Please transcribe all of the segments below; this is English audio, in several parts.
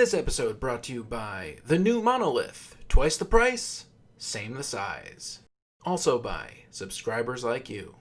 This episode brought to you by the new monolith. Twice the price, same the size. Also by subscribers like you.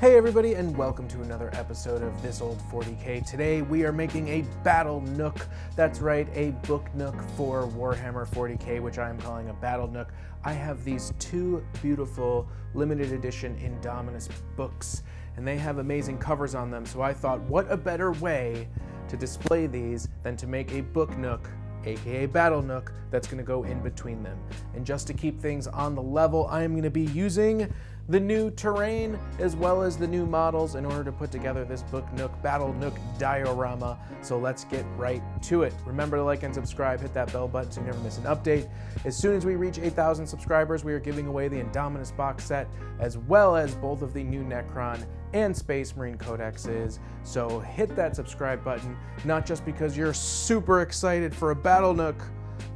Hey everybody, and welcome to another episode of This Old 40K. Today we are making a Battle Nook. That's right, a book nook for Warhammer 40K, which I am calling a Battle Nook. I have these two beautiful limited edition Indominus books, and they have amazing covers on them, so I thought, what a better way to display these than to make a book nook, aka Battle Nook, that's going to go in between them. And just to keep things on the level, I am going to be using the new terrain as well as the new models in order to put together this book nook, Battle Nook diorama. So let's get right to it. Remember to like and subscribe, hit that bell button so you never miss an update. As soon as we reach 8,000 subscribers, we are giving away the Indominus box set as well as both of the new Necron and Space Marine codexes. So hit that subscribe button, not just because you're super excited for a Battle Nook,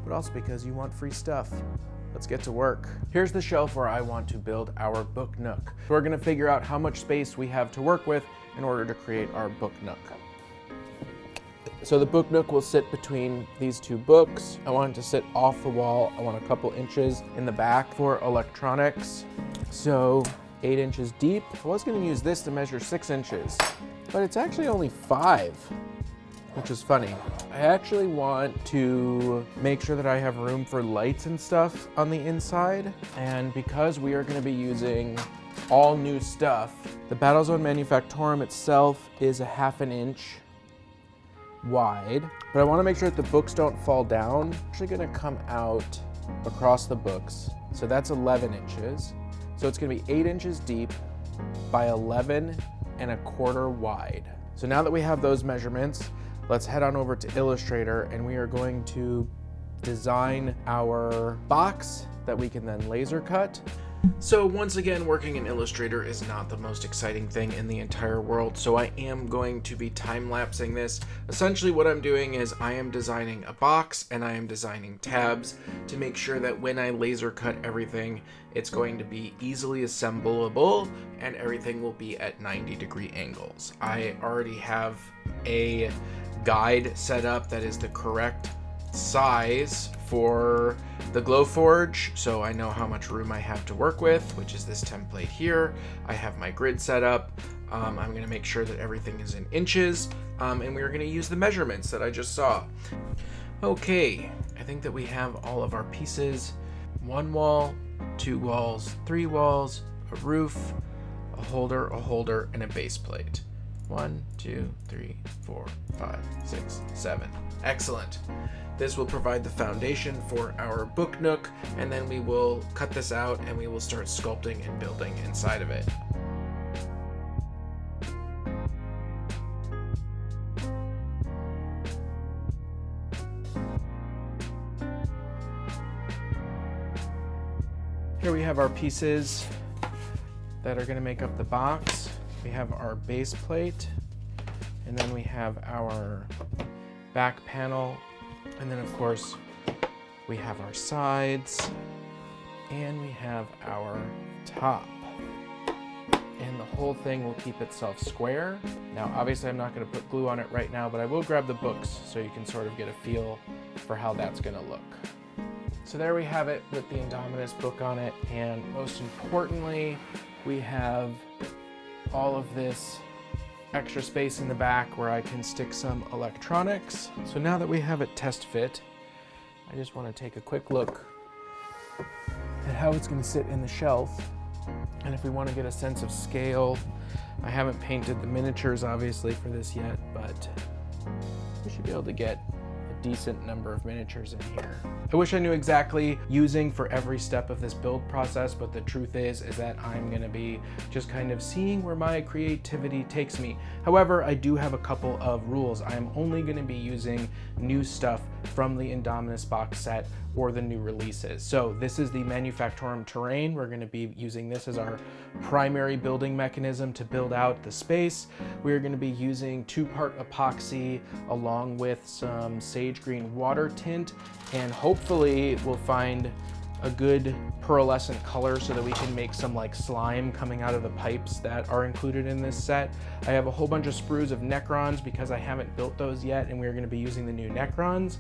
but also because you want free stuff. Let's get to work. Here's the shelf where I want to build our book nook. We're gonna figure out how much space we have to work with in order to create our book nook. So the book nook will sit between these two books. I want it to sit off the wall. I want a couple inches in the back for electronics. So 8 inches deep. I was gonna use this to measure 6 inches, but it's actually only 5. Which is funny. I actually want to make sure that I have room for lights and stuff on the inside. And because we are going to be using all new stuff, the Battlezone Manufactorum itself is a 1/2 inch wide. But I want to make sure that the books don't fall down. I'm actually going to come out across the books. So that's 11 inches. So it's going to be 8 inches deep by 11 1/4 wide. So now that we have those measurements, let's head on over to Illustrator and we are going to design our box that we can then laser cut. So once again, working in Illustrator is not the most exciting thing in the entire world, so I am going to be time-lapsing this. Essentially what I'm doing is I am designing a box and I am designing tabs to make sure that when I laser cut everything, it's going to be easily assemblable and everything will be at 90-degree angles. I already have a guide set up that is the correct size for the Glowforge, so I know how much room I have to work with, which is this template here. I have my grid set up. I'm going to make sure that everything is in inches, and we're going to use the measurements that I just saw. Okay, I think that we have all of our pieces. 1 wall, 2 walls, 3 walls, a roof, a holder, and a base plate. 1, 2, 3, 4, 5, 6, 7. Excellent. This will provide the foundation for our book nook, and then we will cut this out and we will start sculpting and building inside of it. Here we have our pieces that are going to make up the box. We have our base plate, and then we have our back panel, and then of course we have our sides, and we have our top. And the whole thing will keep itself square. Now obviously I'm not going to put glue on it right now, but I will grab the books so you can sort of get a feel for how that's going to look. So there we have it with the Indominus book on it, and most importantly we have all of this extra space in the back where I can stick some electronics. So now that we have it test fit, I just want to take a quick look at how it's going to sit in the shelf. And if we want to get a sense of scale, I haven't painted the miniatures obviously for this yet, but we should be able to get a decent number of miniatures in here. I wish I knew exactly using for every step of this build process, but the truth is that I'm going to be just kind of seeing where my creativity takes me. However, I do have a couple of rules. I am only going to be using new stuff from the Indominus box set or the new releases. So this is the Manufactorum terrain. We're going to be using this as our primary building mechanism to build out the space. We're going to be using 2-part epoxy along with some sage sage green water tint, and hopefully we'll find a good pearlescent color so that we can make some like slime coming out of the pipes that are included in this set. I have a whole bunch of sprues of Necrons because I haven't built those yet, and we're going to be using the new Necrons.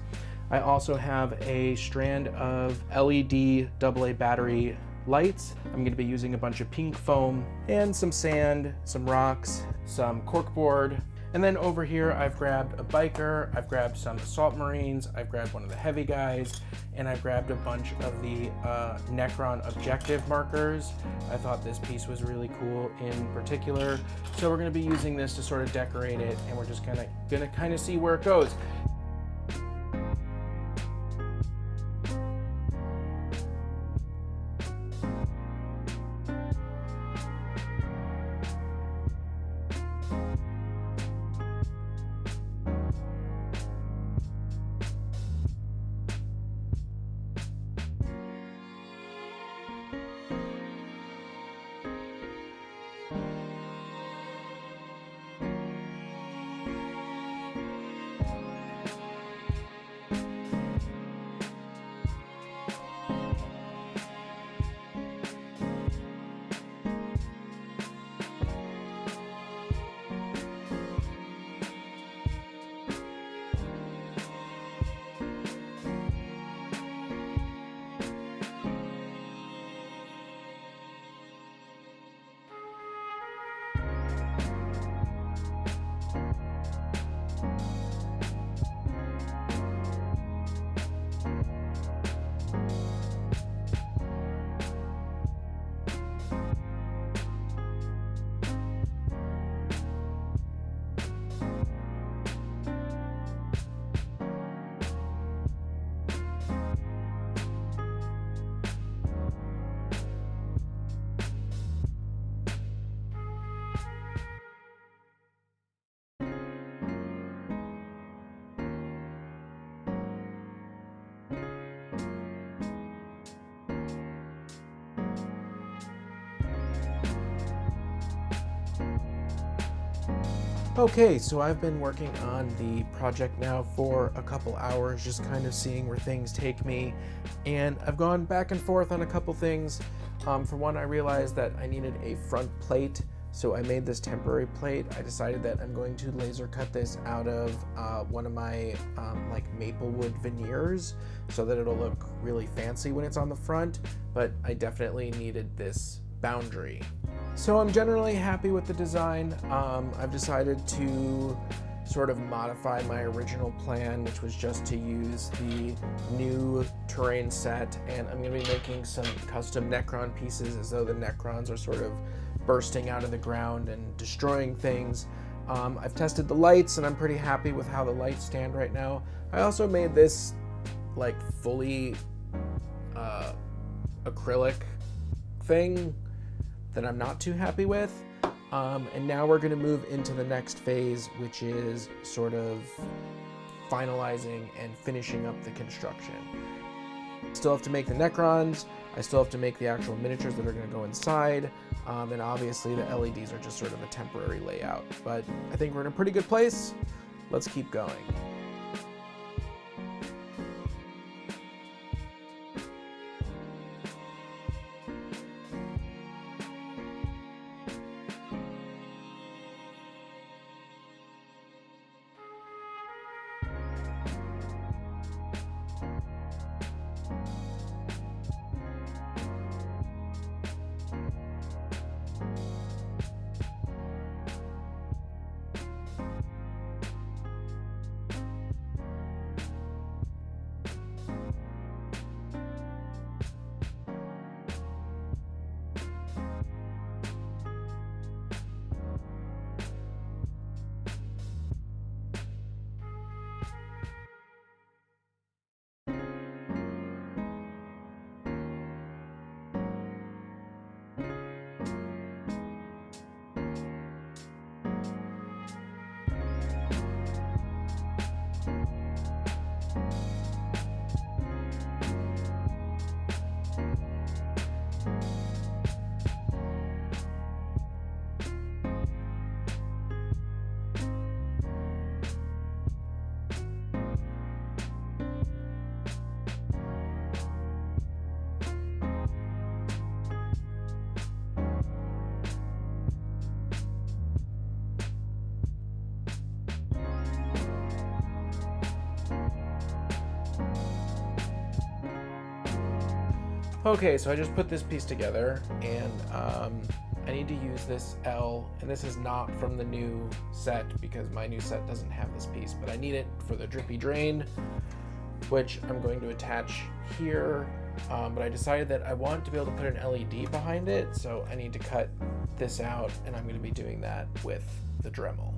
I also have a strand of LED AA battery lights. I'm going to be using a bunch of pink foam and some sand, some rocks, some corkboard. And then over here, I've grabbed a biker, I've grabbed some salt marines, I've grabbed one of the heavy guys, and I've grabbed a bunch of the Necron objective markers. I thought this piece was really cool in particular. So we're gonna be using this to sort of decorate it, and we're just gonna kind of see where it goes. Okay, so I've been working on the project now for a couple hours, just kind of seeing where things take me, and I've gone back and forth on a couple things. For one, I realized that I needed a front plate, so I made this temporary plate. I decided that I'm going to laser cut this out of one of my like maple wood veneers so that it'll look really fancy when it's on the front, but I definitely needed this boundary. So I'm generally happy with the design. I've decided to sort of modify my original plan, which was just to use the new terrain set, and I'm going to be making some custom Necron pieces as though the Necrons are sort of bursting out of the ground and destroying things. I've tested the lights and I'm pretty happy with how the lights stand right now. I also made this like fully acrylic thing that I'm not too happy with. And now we're going to move into the next phase, which is sort of finalizing and finishing up the construction. Still have to make the Necrons, I still have to make the actual miniatures that are going to go inside, and obviously the LEDs are just sort of a temporary layout. But I think we're in a pretty good place. Let's keep going. Okay, so I just put this piece together, and I need to use this L, and this is not from the new set because my new set doesn't have this piece, but I need it for the drippy drain, which I'm going to attach here. But I decided that I want to be able to put an LED behind it, so I need to cut this out, and I'm going to be doing that with the Dremel.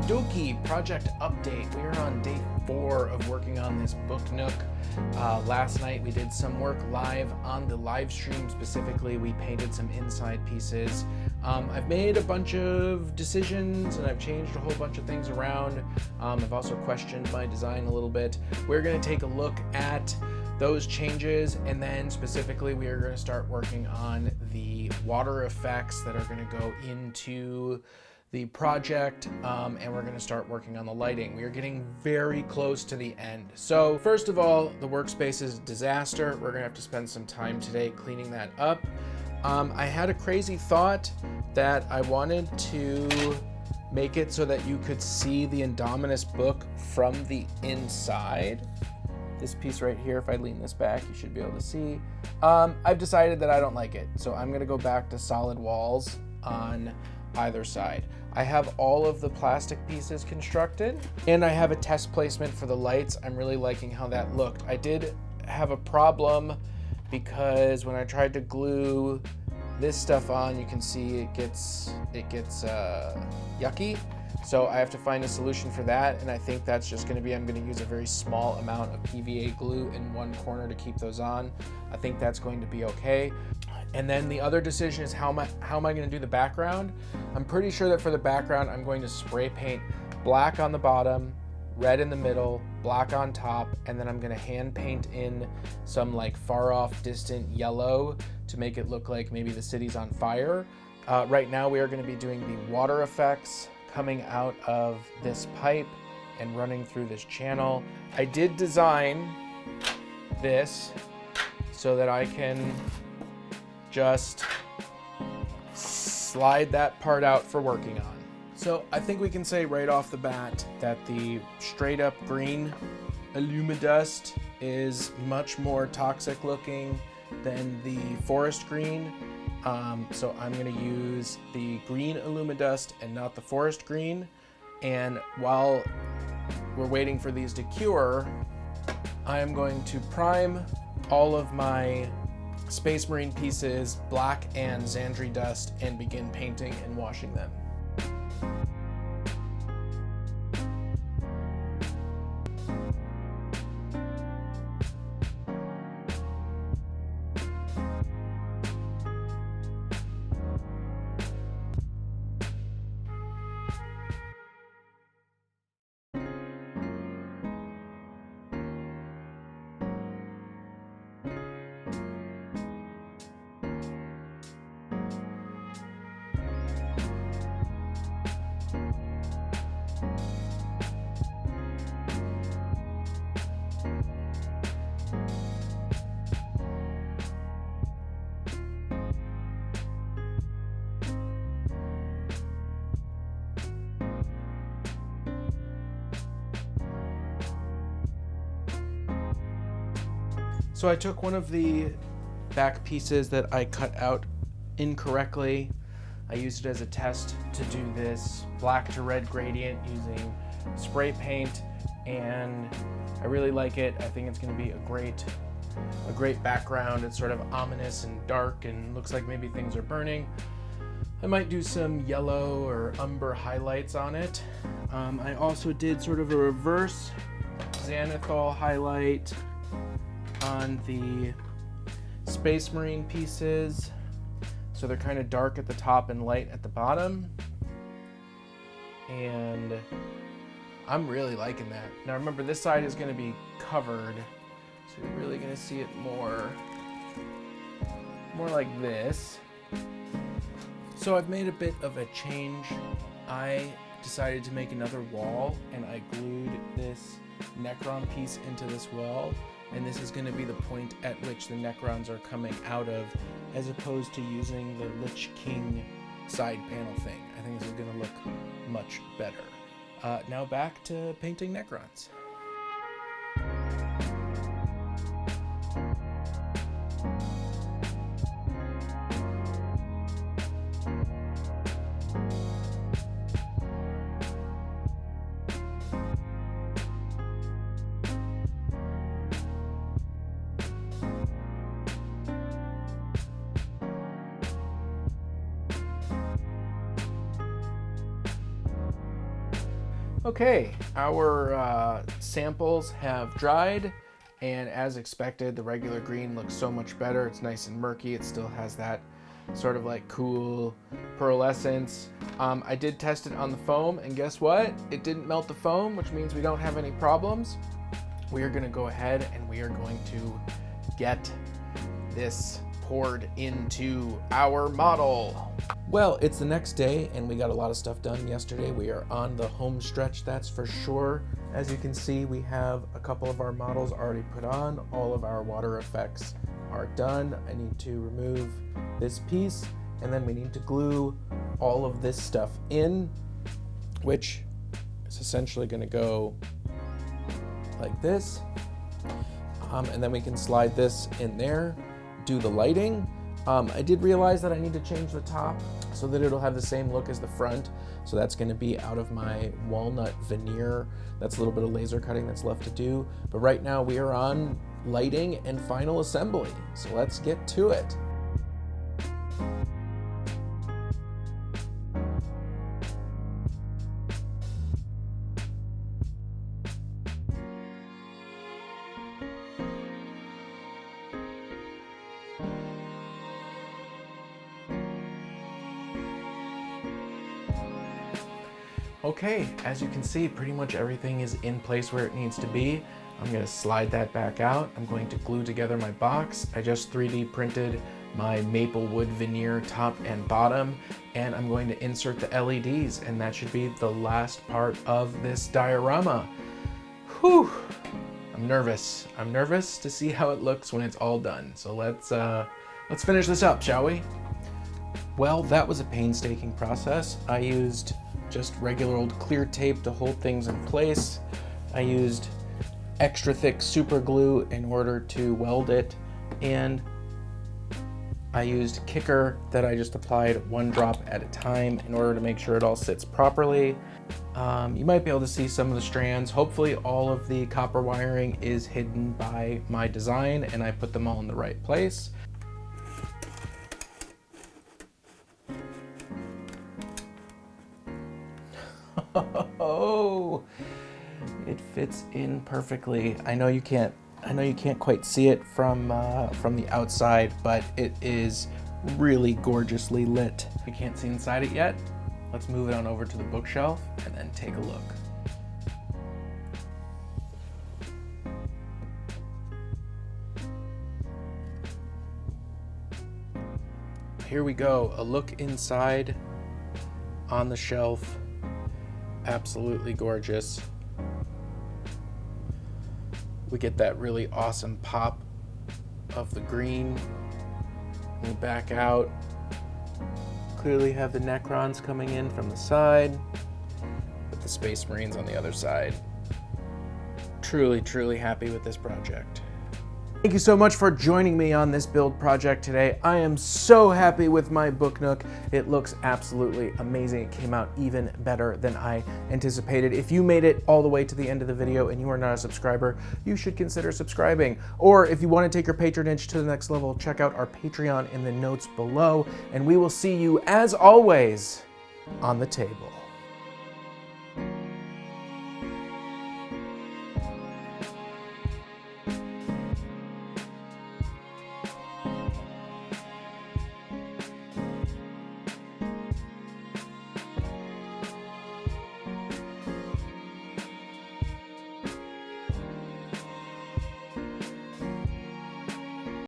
Doki project update. We are on day 4 of working on this book nook. Last night we did some work live on the live stream. Specifically, we painted some inside pieces. I've made a bunch of decisions and I've changed a whole bunch of things around. I've also questioned my design a little bit. We're going to take a look at those changes, and then specifically we are going to start working on the water effects that are going to go into the project, and we're going to start working on the lighting. We are getting very close to the end. So first of all, the workspace is a disaster. We're going to have to spend some time today cleaning that up. I had a crazy thought that I wanted to make it so that you could see the Indominus book from the inside. This piece right here, if I lean this back, you should be able to see. I've decided that I don't like it, so I'm going to go back to solid walls on either side. I have all of the plastic pieces constructed, and I have a test placement for the lights. I'm really liking how that looked. I did have a problem because when I tried to glue this stuff on, you can see it gets yucky. So I have to find a solution for that, and I think that's just going to be, I'm going to use a very small amount of PVA glue in one corner to keep those on. I think that's going to be okay. And then the other decision is how am I going to do the background? I'm pretty sure that for the background, I'm going to spray paint black on the bottom, red in the middle, black on top, and then I'm going to hand paint in some like far off distant yellow to make it look like maybe the city's on fire. Right now we are going to be doing the water effects coming out of this pipe and running through this channel. I did design this so that I can just slide that part out for working on. So I think we can say right off the bat that the straight up green Illumidust is much more toxic looking than the forest green. So I'm going to use the green Illumidust and not the forest green. And while we're waiting for these to cure, I am going to prime all of my Space Marine pieces black and Xandri dust and begin painting and washing them. So I took one of the back pieces that I cut out incorrectly. I used it as a test to do this black to red gradient using spray paint, and I really like it. I think it's going to be a great background. It's sort of ominous and dark and looks like maybe things are burning. I might do some yellow or umber highlights on it. I also did sort of a reverse xanthol highlight on the Space Marine pieces. So they're kind of dark at the top and light at the bottom. And I'm really liking that. Now remember, this side is going to be covered, so you're really going to see it more like this. So I've made a bit of a change. I decided to make another wall, and I glued this Necron piece into this wall, and this is going to be the point at which the Necrons are coming out of, as opposed to using the Lich King side panel thing. I think this is going to look much better. Now back to painting Necrons. Okay, our samples have dried, and as expected, the regular green looks so much better. It's nice and murky. It still has that sort of like cool pearlescence. I did test it on the foam, and guess what? It didn't melt the foam, which means we don't have any problems. We are gonna go ahead and we are going to get this poured into our model. Well, it's the next day and we got a lot of stuff done yesterday. We are on the home stretch, that's for sure. As you can see, we have a couple of our models already put on. All of our water effects are done. I need to remove this piece, and then we need to glue all of this stuff in, which is essentially gonna go like this. And then we can slide this in there, do the lighting. I did realize that I need to change the top so that it'll have the same look as the front. So that's gonna be out of my walnut veneer. That's a little bit of laser cutting that's left to do. But right now we are on lighting and final assembly. So let's get to it. Okay, as you can see, pretty much everything is in place where it needs to be. I'm gonna slide that back out. I'm going to glue together my box. I just 3D printed my maple wood veneer top and bottom, and I'm going to insert the LEDs, and that should be the last part of this diorama. Whew, I'm nervous. I'm nervous to see how it looks when it's all done. So let's finish this up, shall we? Well, that was a painstaking process. I used just regular old clear tape to hold things in place. I used extra thick super glue in order to weld it, and I used kicker that I just applied 1 drop at a time in order to make sure it all sits properly. You might be able to see some of the strands. Hopefully all of the copper wiring is hidden by my design and I put them all in the right place. Oh, it fits in perfectly. I know you can't quite see it from the outside, but it is really gorgeously lit. You can't see inside it yet. Let's move it on over to the bookshelf and then take a look. Here we go, a look inside on the shelf. Absolutely gorgeous. We get that really awesome pop of the green. We back out. Clearly have the Necrons coming in from the side, with the Space Marines on the other side. Truly, truly happy with this project. Thank you so much for joining me on this build project today. I am so happy with my Book Nook. It looks absolutely amazing. It came out even better than I anticipated. If you made it all the way to the end of the video and you are not a subscriber, you should consider subscribing. Or if you want to take your patronage to the next level, check out our Patreon in the notes below, and we will see you, as always, on the table.